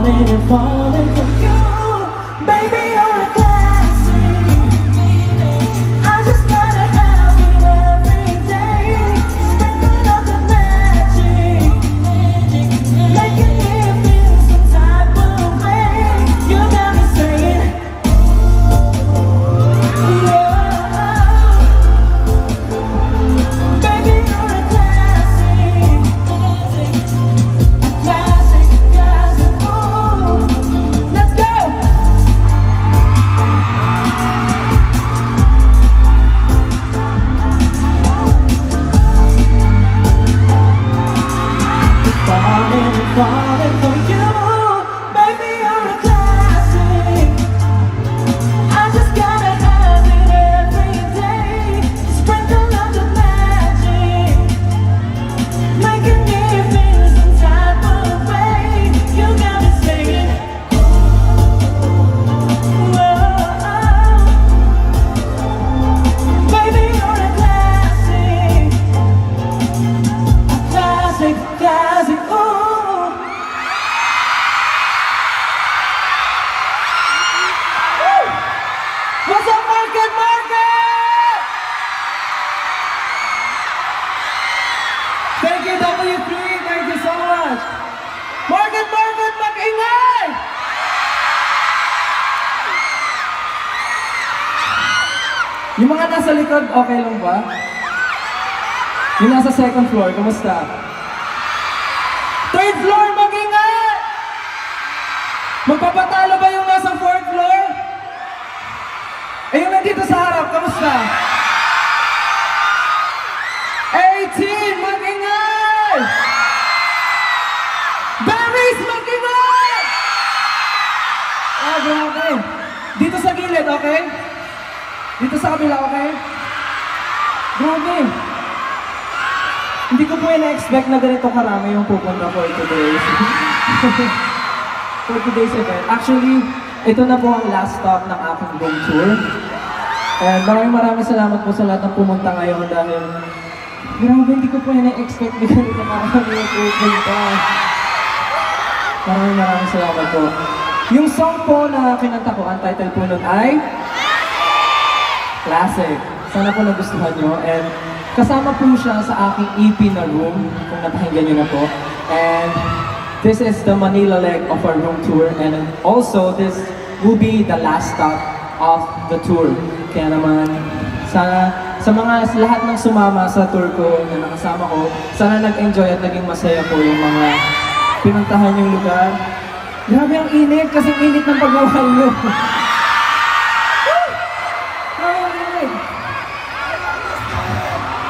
falling and falling for you. Baby, you're a classic. I just gotta have it every day. Sprinkling up the magic, making me feel some type of way. You got me saying, baby, you're a classic. Classic, classic, ooh. Let's go! Falling, falling for you. Baby, you're a classic. I just gotta have it every day. Sprinkle up the magic, making me feel some type of way. You got me saying, whoa. Baby, you're a classic. Classic, classic, ooh. Woo! What's up, Market, Market? Thank you, W3. Thank you so much. Market, Market, mag-ingay! Yung mga nasa likod, okay lang ba? Yung nasa second floor, kumusta? Third floor, mag-ingay! Magpapatalo ba yung nasa fourth floor? Eh, yung nandito sa harap, kamusta? 18, mag-ingay! Berries, mag-ingay! Ah, grabe. Dito sa gilid, okay? Dito sa kabila, okay? Grabe. Hindi ko po na-expect na ganito karami yung pupunta for today. For today's event. Actually, ito na po ang last stop ng aking room tour. And maraming salamat po sa lahat ng pumunta ngayon dahil grabe, hindi ko po na-expect na ganito karami yung pupunta. Maraming salamat po. Yung song po na kinanta ko, ang title po nun ay Classic. Sana po nagustuhan nyo. And kasama po siya sa aking EP na Room, kung napakinggan nyo na po. And this is the Manila leg of our room tour. And also, this will be the last stop of the tour. Kaya naman, sa lahat ng sumama sa tour ko na nakasama ko, sana nag-enjoy at naging masaya po yung mga pinuntahan yung lugar. Grabe ang init, kasing init ng pagmamahal nyo.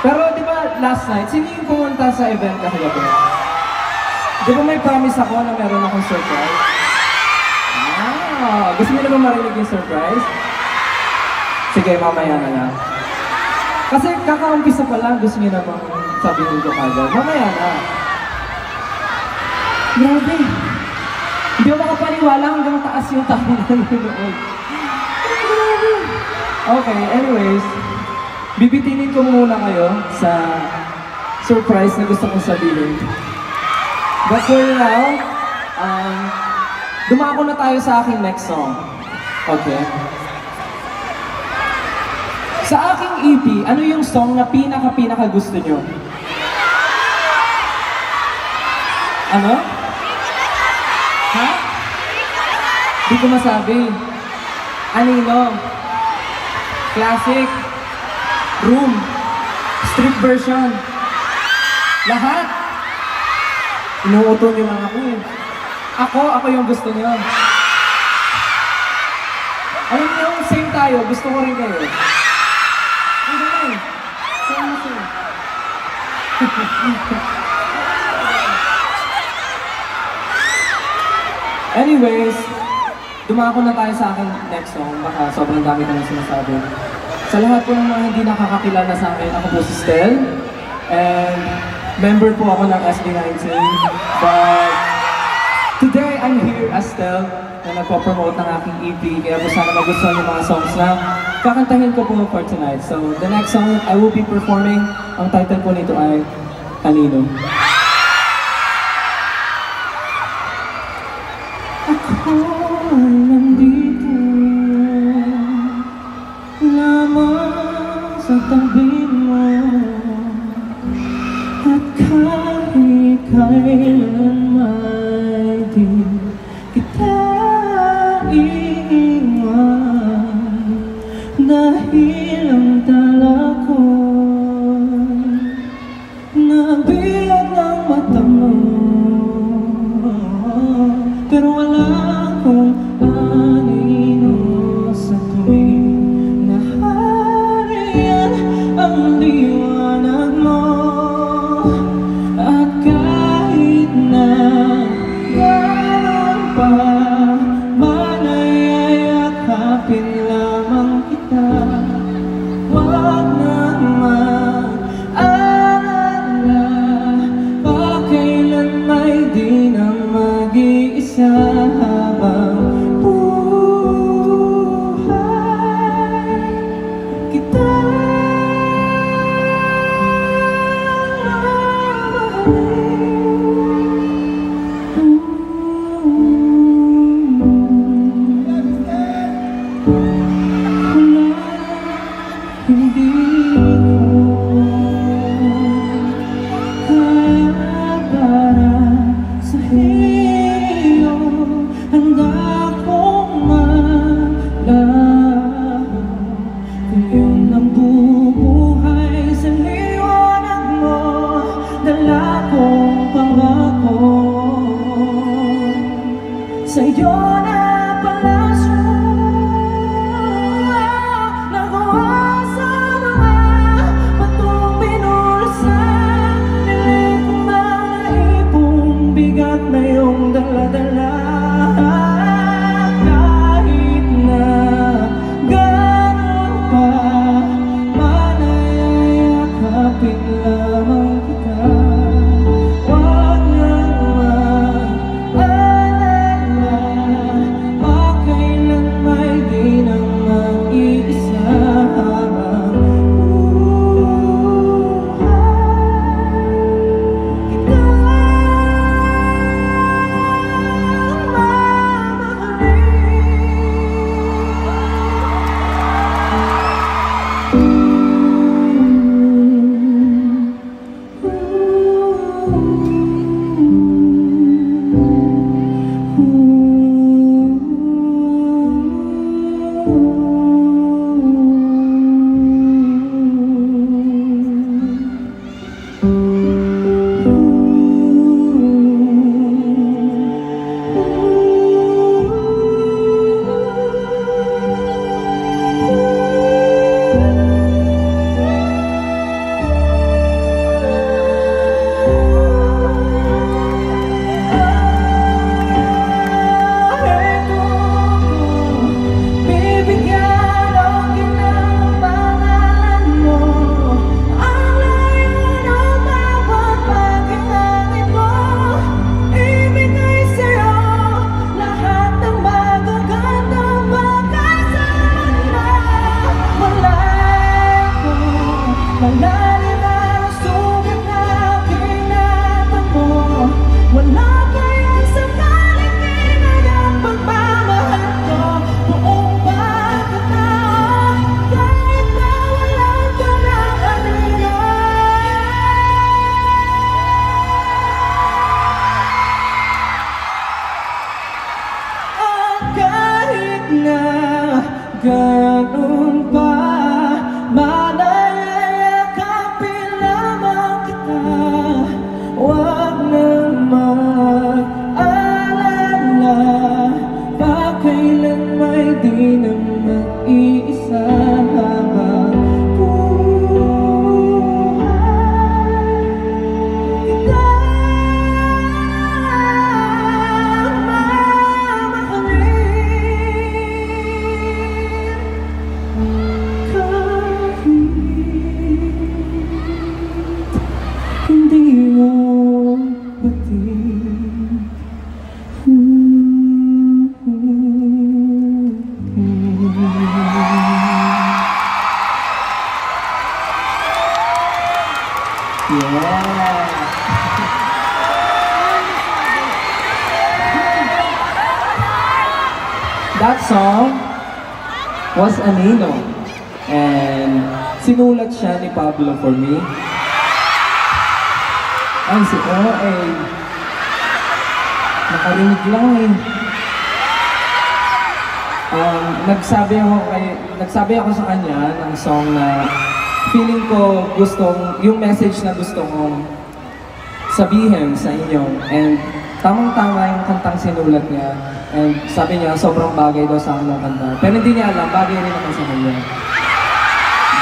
Pero di ba last night, sino yung pumunta sa event kagabi? Di ba may promise ako na meron akong surprise? Ah, gusto niyo na ba marinig yung surprise? Sige, mamaya na lang. Kasi kakaumpisa pa lang, gusto niyo na bang sabihin ko kagad? Mamaya na. Grabe. Hindi ako makapaniwala hanggang taas yung tao na nanonood. Okay, anyways. Bibitinin ko muna kayo sa surprise na gusto kong sabihin. But for now, dumako na tayo sa aking next song. Okay? Sa aking EP, ano yung song na pinaka gusto nyo? Ano? Ha? Di ko masabi. Anino? Classic? Room, street version, lahat. Inuuto niyo lang ako eh. Ako yung gusto niyo. Alam niyo, same tayo, gusto ko rin kayo. Ang gano'n. Same na same. Anyways, dumako na tayo sa akin next song. Baka sobrang dami ko na sinasabi. Sa lahat po ng mga hindi nakakakilala sa akin, ako po si Stel. And member po ako ng SB19. But today, I'm here as Stel na nagpo-promote ng aking EP. Kaya po sana magustuhan yung mga songs na kakantahin ko po for tonight. So the next song I will be performing, ang title po nito ay Anino. Ako ay nandito lamang sa tabi mo, at kahit kailan may di kita iiwan, dahil ang tala ko'y nabiyak ng mata mo. Pero wala akong anino sa tuwing nahariyan ang liwanag mo. At kahit na gano'n pa man ay yakapin lamang kita, wag nang mag-alala, pakailan may di nang mag-iisa habang buhay kita hindi ko kaya para sa iyo, handa kong malaho kung yun ang bubuhay sa liwanag mo. Dala kong pangako sa'yo na palasyo, nakuha sa mga batong binulsan. Niling kong mga ipong bigat na iyong dala-dala. Kahit na gano'n pa man ay yakapin lamang kita, wag nang mag-alala, pakailan may di nang mag-iisa habang buhay kita malalim ang sugat na kinatan mo. Wala kayang sakaling tingnan ang pagmamahal ko. Buong pagkatao, kahit na walang ka ng anino. At kahit na gano'n pa man ay yakapin lamang kita, wag nang mag-alala, pakailan may di nang mag-iisa habang buhay kita mamahalin. that song was Anino. And sinulat siya ni Pablo for me. Ay, si OA. Nakarinig lang eh. Nagsabi ako sa kanya ng song na feeling ko yung message na gusto kong sabihin sa inyo. And tamang-tama yung kantang sinulat niya. And sabi niya, sobrang bagay daw sa akin ng kanta. Pero hindi niya alam, bagay rin naman sa kanya.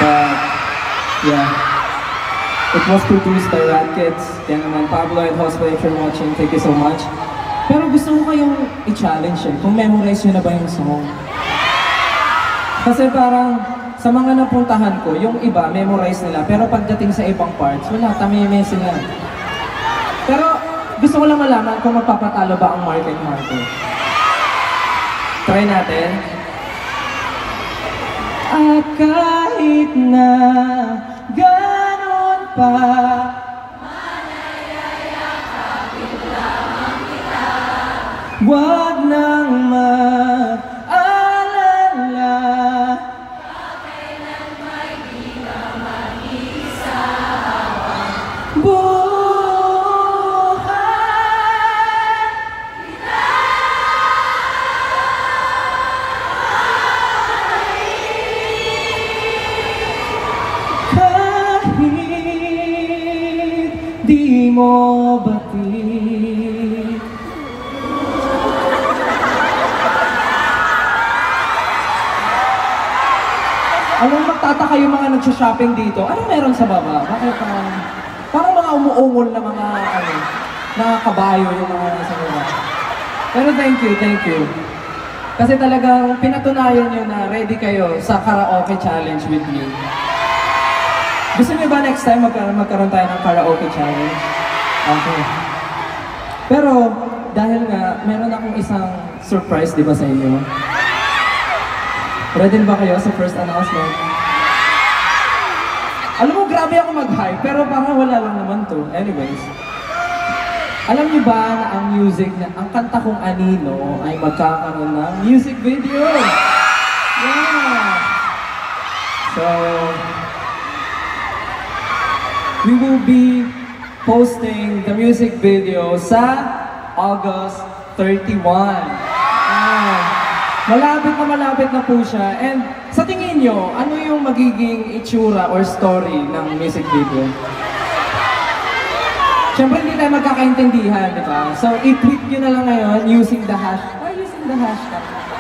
But, yeah. It was produced by Rad Kids. Kaya naman, Pablo and Hospo, if you're watching, thank you so much. Pero gusto ko kayong i-challenge eh, kung memorize nyo na ba yung song. Kasi parang, sa mga napuntahan ko, yung iba, memorize nila. Pero pagdating sa ibang parts, wala, tamime sila. Pero, gusto ko lang malaman kung magpapatalo ba ang Mark and Marco. Try natin. At kahit na ganon pa, wag nang mag-alala. Kailan may di ka mag-isa. Buhay kahit di mo batid. Alam, magtataka yung mga nagsha-shopping dito. Ano meron sa baba? Bakit parang mga umuungol na mga kabayo yung mga nasa baba. Pero thank you. Kasi talagang pinatunayan nyo na ready kayo sa karaoke challenge with me. Gusto niyo ba next time magkaroon tayo ng karaoke challenge? Okay. Pero dahil nga, meron akong isang surprise, di ba, sa inyo? Ready ba kayo sa first announcement? Alam mo, grabe ako mag-hype, pero parang wala lang naman to. Anyways. Alam niyo ba na ang kanta kong Anino ay magkakaroon ng music video? Yeah! So, we will be posting the music video sa August 31. Malapit na po siya. And sa tingin nyo, ano yung magiging itsura or story ng music video? Siyempre hindi tayo magkakaintindihan, di ba? So i-tweet nyo na lang ngayon using the hashtag.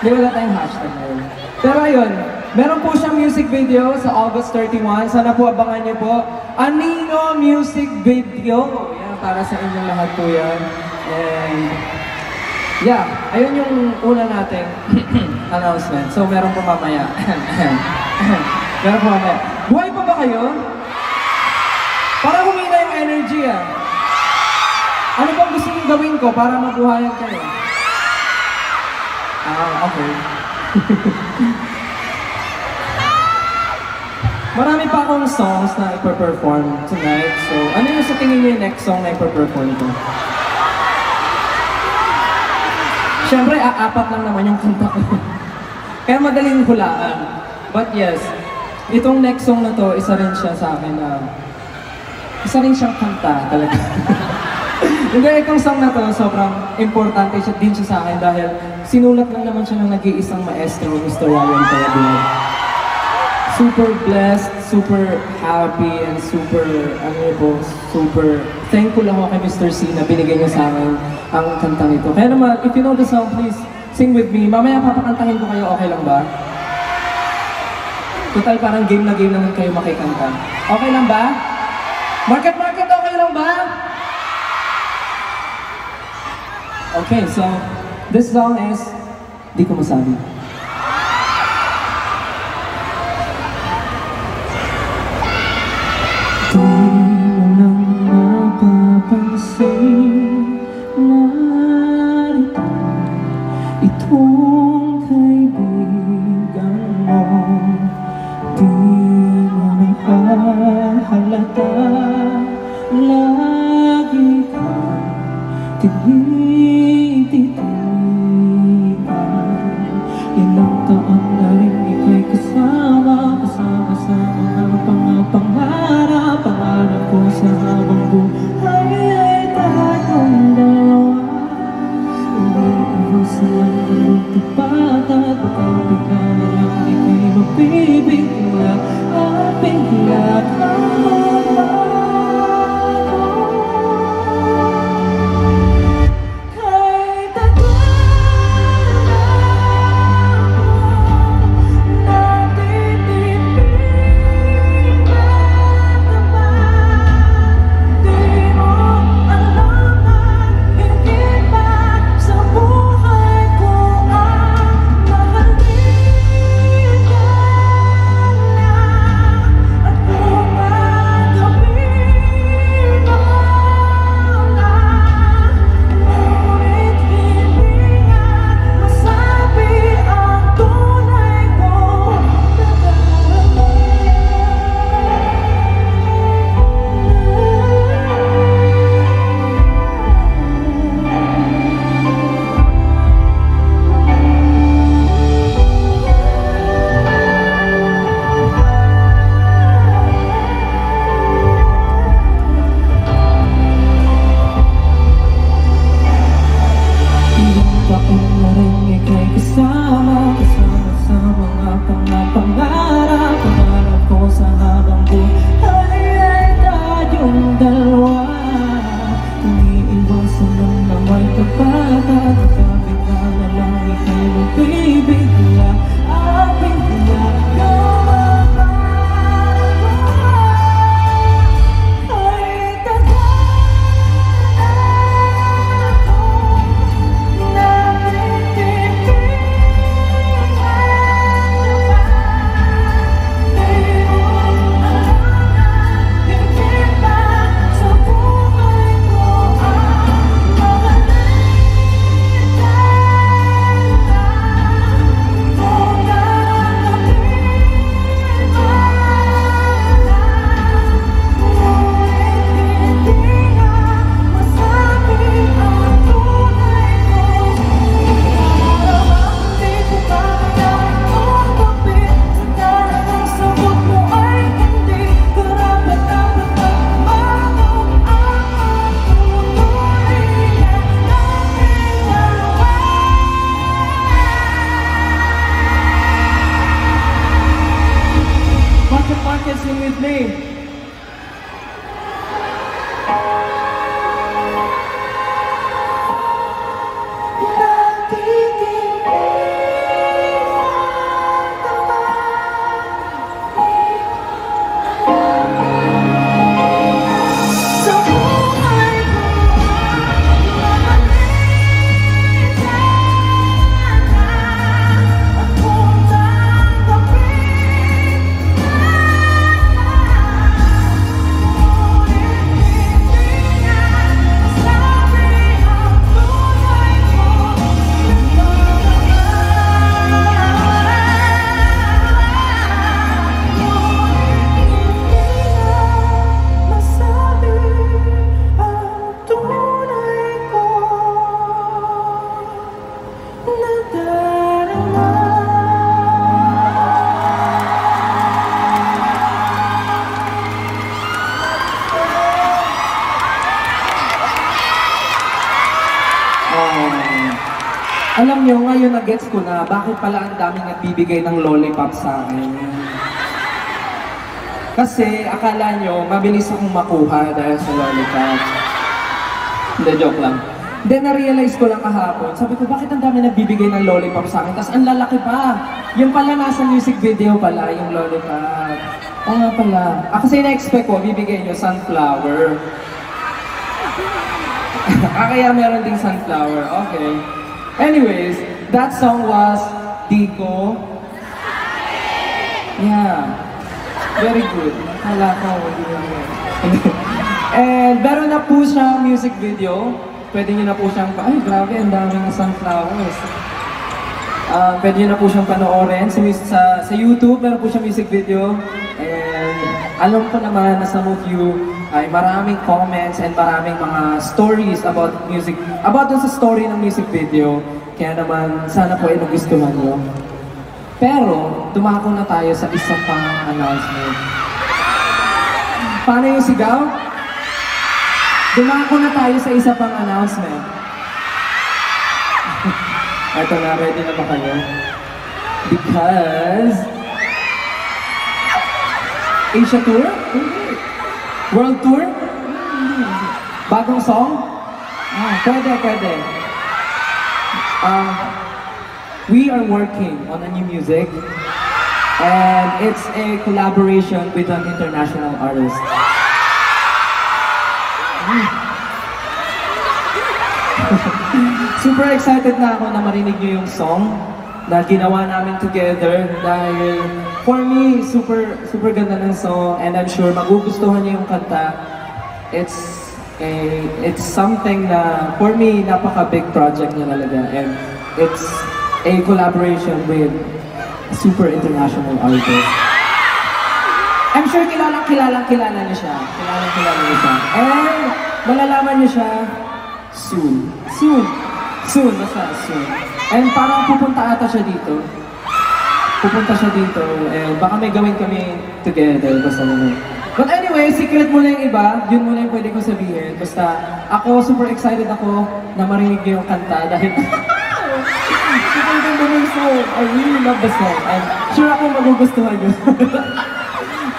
Di wala tayong hashtag ngayon. Pero ayun, meron po siyang music video sa August 31. Sana po abangan nyo po. Anino music video. Yan, para sa inyong lahat po yan. And yeah, ayun yung una nating announcement. So, meron po mamaya. Meron po mamaya. Buhay pa ba kayo? Para humina yung energy ah. Ano bang gusto nyo gawin ko para mabuhayan kayo? Okay. Marami pa akong songs na ipa-perform tonight. So, ano yung sa tingin nyo yung next song na ipa-perform ko? Siyempre, apat lang naman yung kanta ko. Kaya madaling hulaan. But yes, itong next song na to, isa rin siya sa akin na... isa rin siyang kanta talaga. Yung itong song na to, sobrang importante din siya sa akin dahil sinulat lang naman siya ng nag-iisang maestro, Mr. Ryan Carabuel. Super blessed, super happy, and super thankful ako kay Mr. C na binigay niya sa akin ang kantang ito. Kaya naman, if you know the song, please sing with me. Mamaya papakantahin ko kayo, okay lang ba? Total, parang game na naman kayo makikanta. Okay lang ba? Market, okay lang ba? Okay, so this song is Di Ko Masabi. Di mo nang napapansin, narito itong kaibigan mo. Di mo nakahalata, lagi kang tinititigan. tapat at kapit ka na lang ika'y mabibigla at bigla kang magbago. Kahit tagal na akong natitipid at naman, di mo alam na higit pa sa buhay ko ang mahalin ka na. At kung magawin mo na, ngunit hindi nga masabi ang tunay kong ilang taon na rin ika'y kasama sa mga pangarap. Pangarap ko sa habang buhay ay tayong dalawa. Iniiwasan lang na may tapat at kapit ka na lang ika'y mabibigla at bigla kang magbago. Kahit tagal na akong natitipid at naman, di mo alam na higit pa sa buhay ko ang mahalin ka na. Kung gagawin mo na, ngunit hindi nga masabi ang tunay kong nararamdaman. Di ko kaya tumapit sa darating sagot mo ay hindi karapat-dapat magbago ang pagtutuloy na nating dalawa. Market, sing with me. Sa buhay ko mahalin ka na. At kung tanggapin ngunit hindi nga masabi ang tunay kong alam nyo, ngayon na-gets ko na bakit pala ang daming nagbibigay ng lollipop sa akin. Kasi akala nyo, mabilis akong makuha dahil sa lollipop. Hindi, joke lang. Then na-realize ko lang kahapon, sabi ko, bakit ang dami nagbibigay ng lollipop sa akin? Tapos ang lalaki pa. Yung pala nasa music video pala, yung lollipop. Oo nga pala. Kasi na-expect ko, bibigay nyo sunflower. Kaya meron ding sunflower. Okay. Anyways, that song was Dico. Yeah. Very good. Hala ko. And meron na po siya music video. Pwede nyo na po siyang, ay grabe, ang daming sunflowers. Pwede nyo na po siyang panoorin sa YouTube. Meron po siyang music video. And alam ko naman na some of you ay maraming comments and maraming mga stories about music, about dun sa story ng music video. Kaya naman, sana po ay nagustuhan nyo. Pero, dumako na tayo sa isa pang announcement. Paano yung sigaw? Dumako na tayo sa isa pang announcement. Eto na, ready na ba kayo? Because... Asia Tour? World Tour? Bagong song? Pwede. We are working on a new music and it's a collaboration with an international artist. Super excited na ako na marinig niyo yung song na ginawa namin together dahil for me, super ganda ng song and I'm sure magugustuhan niyo yung kanta. It's something na for me, napaka-big project niya talaga and it's a collaboration with a super international artist. I'm sure kilala niyo siya. Kilala niyo siya. And malalaman niyo siya soon. Basta soon. And parang pupunta ata siya dito. And baka may gawin kami together. Basta naman. But anyway, secret muna yung iba. Yun muna yung pwede ko sabihin. Basta ako, super excited ako na marinig niyo yung kanta dahil super ganda ng song. I really love the song. And sure ako magugustuhan niyo.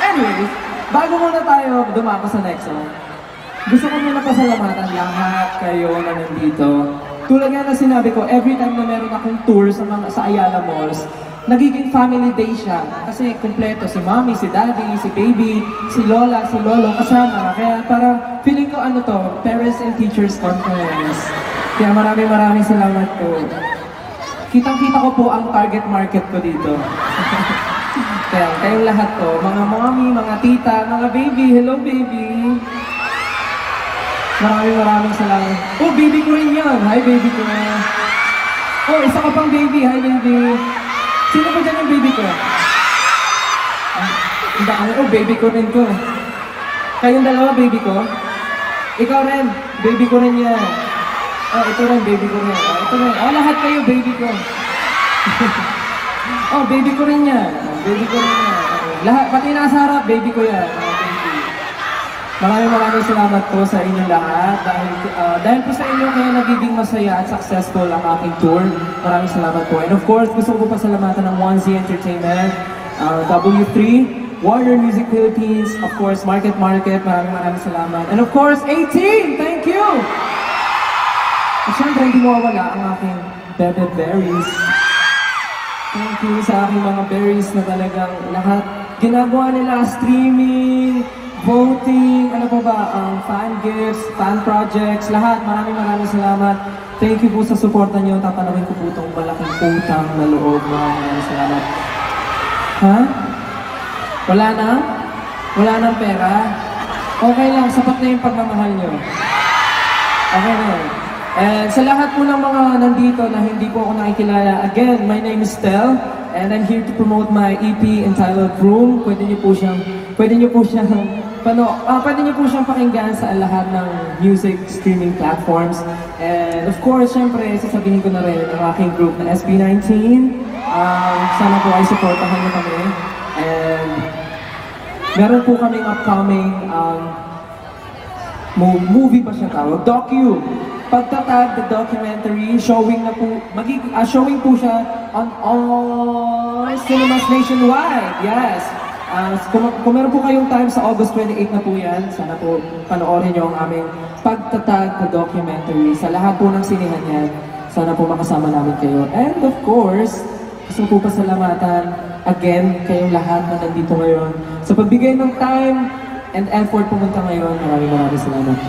Anyways, bago muna tayo dumako sa next song, gusto ko muna pasalamatan lahat kayo na nandito. Tulad nga na sinabi ko, every time na meron akong tour sa Ayala Malls, nagiging family day siya. Kasi kumpleto si mommy, si daddy, si baby, si lola, si lolo, kasama. Kaya parang feeling ko Parents and Teachers Conference. Kaya maraming salamat po. Kitang-kita ko po ang target market ko dito. Kaya kayong lahat po, mga mommy, mga tita, mga baby, hello baby. Maraming salamat. Oh, baby ko rin yan. Hi, baby ko. Oh, isa ka pang baby. Hi, baby. Sino ba dyan yung baby ko? Oh, baby ko rin ko. Kayong dalawa, baby ko? Ikaw rin. Baby ko rin yan. Oh, ito rin, baby ko rin. Oh, ito rin. Oh, lahat kayo, baby ko. Oh, baby ko rin yan. Oh, baby ko rin yan. Lahat, pati nasa harap, baby ko yan. Maraming salamat po sa inyong lahat dahil po sa inyo kaya nagiging masaya at successful ang aking tour. Maraming salamat po. And of course, gusto ko pasalamatan ng 1Z Entertainment, W3, Warner Music Philippines, of course, Market. Maraming salamat. And of course, 18! Thank you! At syempre, hindi mawawala ang aking Bebe Berries. Thank you sa aking mga berries na talagang lahat ginagawa nila, streaming, voting, fan gifts, fan projects, lahat. Maraming salamat. Thank you po sa suporta niyo. Tatanawin ko po itong malaking utang na loob. Maraming salamat. Ha? Wala na? Wala nang pera? Okay lang, sapat na yung pagmamahal niyo. Okay na yun. And sa lahat po ng mga nandito na hindi po ako nakikilala, again, my name is Tel, and I'm here to promote my EP entitled Room. Pwede niyo po siyang pakinggan sa lahat ng music streaming platforms. And of course, syempre, sasabihin ko na rin ang aking group na SB19. Sana po ay supportahan niyo kami. And meron po kaming upcoming movie pa siya tawag, Pagtatag, the documentary, showing po siya on all cinemas nationwide. Yes. Kung meron po kayong time sa August 28 na po yan, sana po panoorin nyo ang aming Pagtatag, the documentary. Sa lahat po ng sinihan yan, sana po makasama namin kayo. And of course, gusto po pasalamatan again kayong lahat na nandito ngayon sa pagbigay ng time and effort pumunta ngayon. Maraming salamat.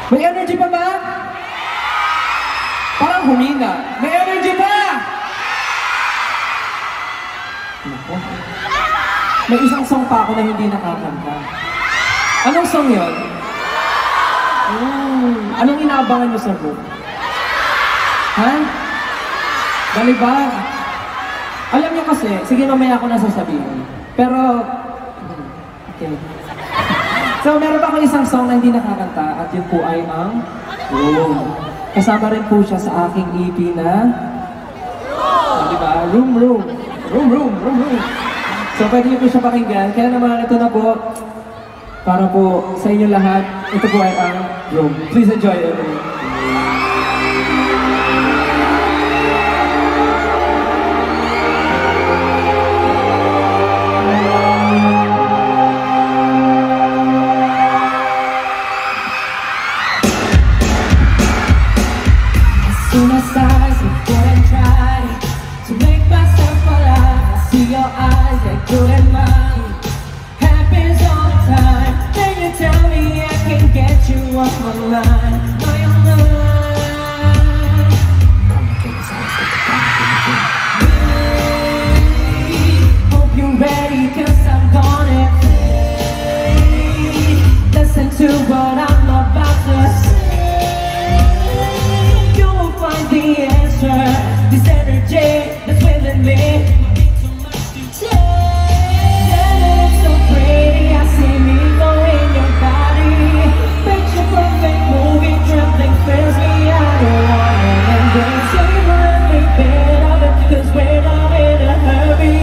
May energy pa ba? Parang humina. May energy pa! Nako. May isang song pa ako na hindi nakakanta. Anong song yun? Anong inaabangan nyo sa group? Ha? Balibag? Alam nyo kasi, sige mamaya ako nasasabihin. Pero, okay. So, meron pa ako isang song na hindi nakakanta at yun po ay ang Room. Kasama rin po siya sa aking EP na diba? Room. So, pwede niyo po siya pakinggan. Kaya naman, ito na po para po sa inyo lahat. Ito po ay ang Room. Please enjoy it. good and mine happens all the time. Then you tell me I can get you off my mind. Oh, you're mine. Hope you're ready, 'cause I'm gonna listen to what I'm about to say. You will find the answer. This energy that's within me. It's so pretty, I see me go in your body. Picture perfect movie, trembling fills me. I don't want it, and they savor every bit of it, 'cause we're not in a hurry.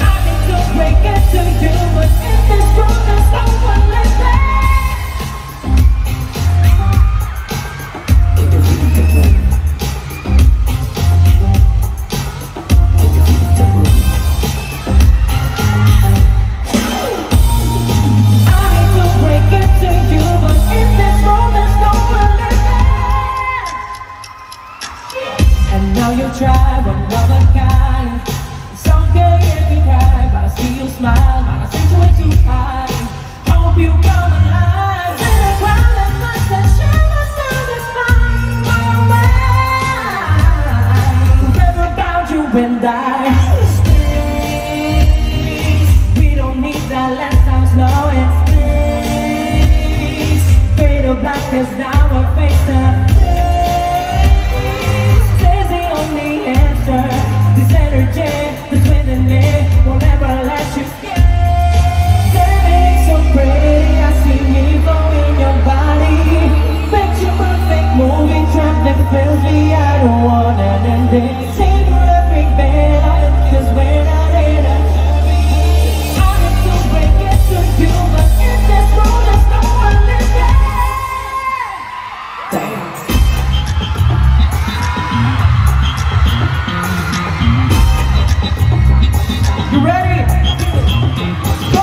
I need to break it to you, but in this world there's no one like that. Try one of a kind. It's okay if you cry, but I see you smile. But I think you're way too high. Hope you come alive. In a crowd that must have shivers through the spine. Oh my, forever about you and I. We don't need that last time slow. It's fade to black, 'cause now we're face up. This energy that's within me will never let you go. It's so pretty, I see me go in your body. Picture perfect movie, trap never fails me. I don't want an ending. Savor every bit of it, 'cause we're not in a hurry. I need to break it to you, but in this world there's no one like that. Damn. You ready? Go!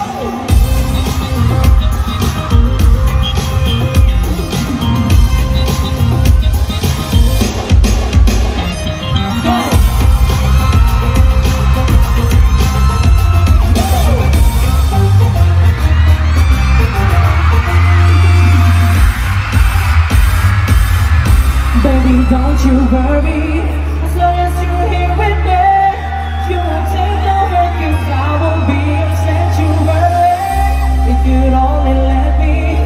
Baby, don't you worry, as long as you're here with me, you won't take over, 'cause I will be your sanctuary. If you'd only let me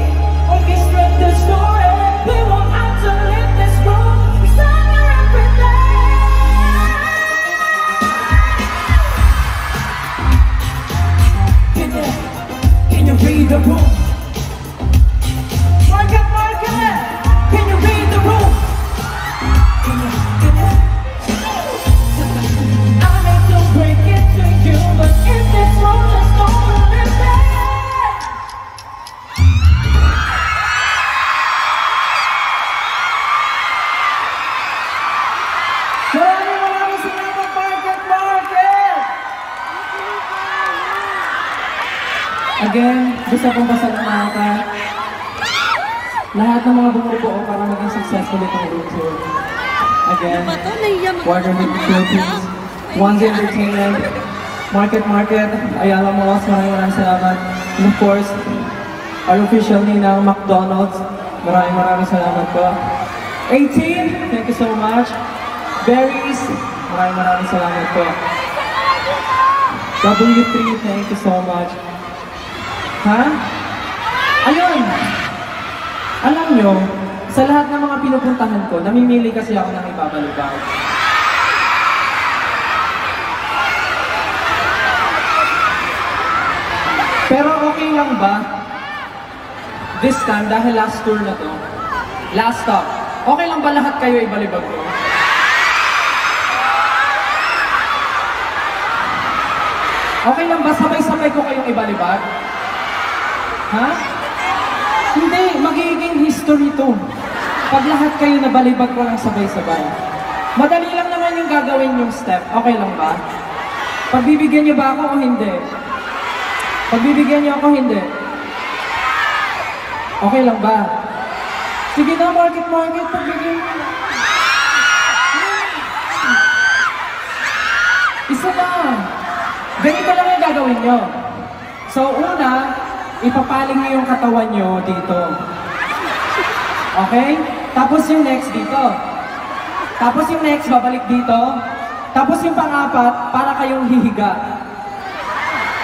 orchestrate the story, we won't have to leave this room, 'cause I'm your everything. Can you read the room? Market, market, can you read the room? Again, gusto kong pasalamatan lahat ng mga bumubuo para maging successful itong room tour. Again, Warner Media Philippines, One's Entertainment, Market, Ayala Malls, maraming salamat. And of course, our official ninang McDonald's, maraming salamat po. 18, thank you so much. Berries, maraming salamat po. W3, thank you so much. Ha? Ayun! Alam nyo, sa lahat ng mga pinupuntahan ko, namimili kasi ako ng ibabalibag. Pero okay lang ba? This time, dahil last tour na to, last stop, okay lang ba lahat kayo ibalibag ko? Okay lang ba sabay-sabay ko kayong ibalibag? Ha? Hindi, magiging history to. Pag lahat kayo nabalibag ko lang sabay-sabay. Madali lang naman yung gagawin yung step. Okay lang ba? Pagbibigyan niyo ba ako o hindi? Pagbibigyan niyo ako hindi? Okay lang ba? Sige na, market, pagbigyan niyo. Isa na. Ganito lang yung gagawin nyo. So, una, ipapaling nyo yung katawan nyo dito. Okay? Tapos yung next dito. Tapos yung next, babalik dito. Tapos yung pang-apat, para kayong hihiga.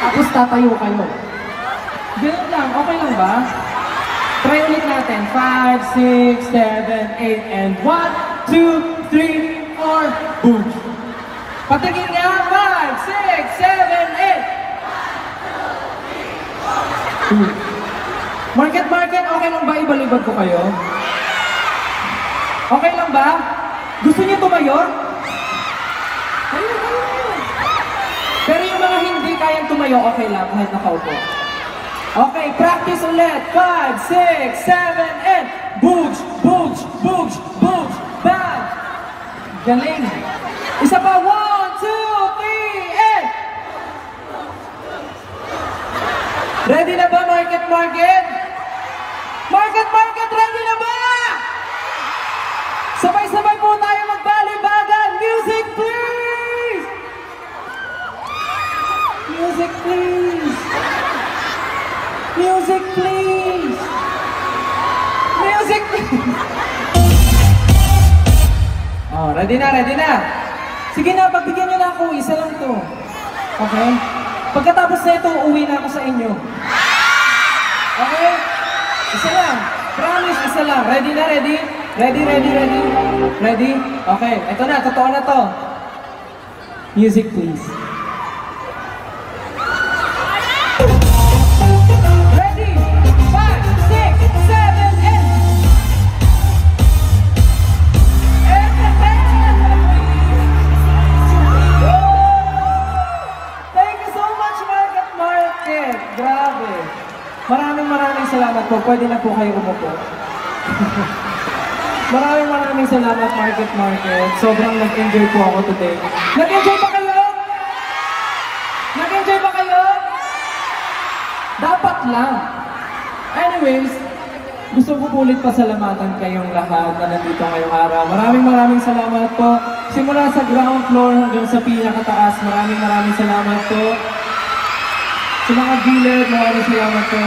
Tapos tatayo kayo. Ganun lang, okay lang ba? Try ulit natin. 5, 6, 7, 8, and 1, 2, 3, 4, boom! Patingin nga, 5, 6, 7, 8! Boom! Market, okay lang ba ibalibad ko kayo? Okay lang ba? Gusto niyo tumayo? Ayun. Pero yung mga hindi kayang tumayo, okay lang, kahit nakaupo. Okay, practice ulit. 5, 6, 7, 8. Boogs, boogs, boogs, boogs, bang! Galing. Isa pa, 1, 2, 3, 8. Ready na ba, Market? Market, ready na ba? Sabay-sabay po tayo magbalibagan. Music, please! Music, please! Music, please! Music, please! Oh, ready na. Sige na, pagbigyan nyo na ako. Isa lang to. Okay? Pagkatapos na ito, uwi na ako sa inyo. Okay? Isa lang. Promise, isa lang. Ready na, ready? Ready? Okay, ito na, totoo na to. Music, please. Ready? 5, 6, 7, 8. Thank you so much, Market. Grabe. Maraming salamat po. Pwede na po kayo umupo. Maraming salamat, Market. Sobrang nag-enjoy po ako today. Nag-enjoy ba kayo? Dapat lang. Anyways, gusto ko ulit pasalamatan kayong lahat na nandito ngayong araw. Maraming salamat po. Simula sa ground floor hanggang sa pinakataas, maraming salamat po. Sa mga gilid, maraming salamat po.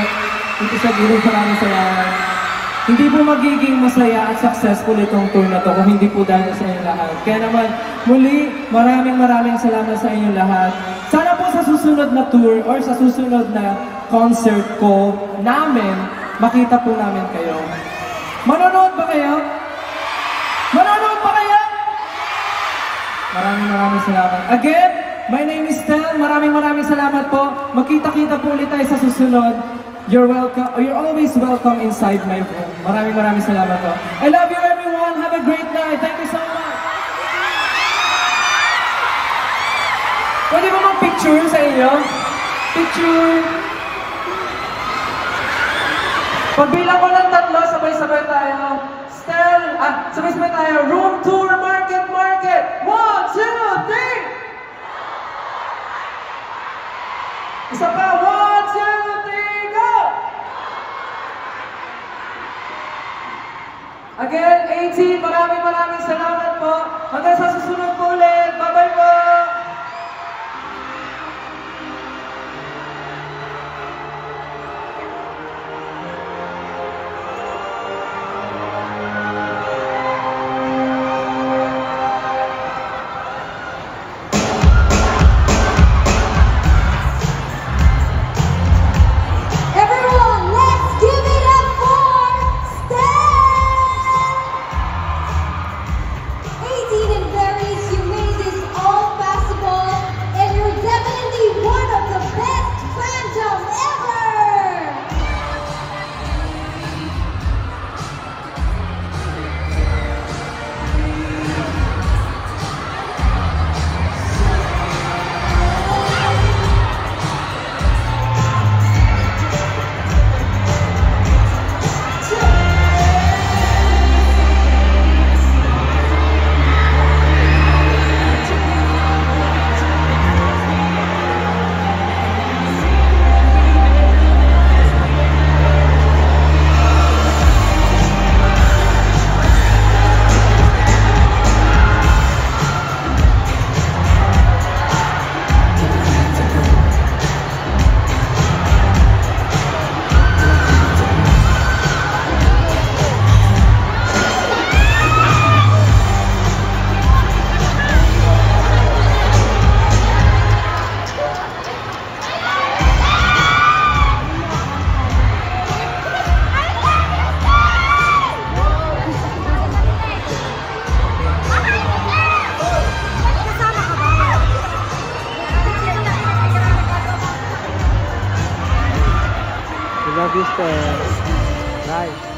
Dito sa gilid, maraming salamat. Hindi po magiging masaya at successful itong tour na to kung hindi po dahil sa inyong lahat. Kaya naman, muli, maraming salamat sa inyong lahat. Sana po sa susunod na tour or sa susunod na concert ko namin, makita po namin kayo. Manonood ba kayo? Maraming salamat. Again, my name is Tel. Maraming salamat po. Magkita-kita po ulit tayo sa susunod. You're welcome. You're always welcome inside my room. Maraming salamat po. I love you everyone. Have a great night. Thank you so much. Pwede ba mag-picture sa inyo? Picture. Pagbilang ko ng 3, sabay-sabay tayo. Sabay-sabay tayo. Room tour, market. 1, 2, 3. Isa pa. 1, 2, 3, go! Again, 18, maraming salamat po. Hanggang sa susunod po ulit. Bye-bye po! Everyone, let's give it up for Stan! 18 and Berries, you made this all Love you, Steph. Nice.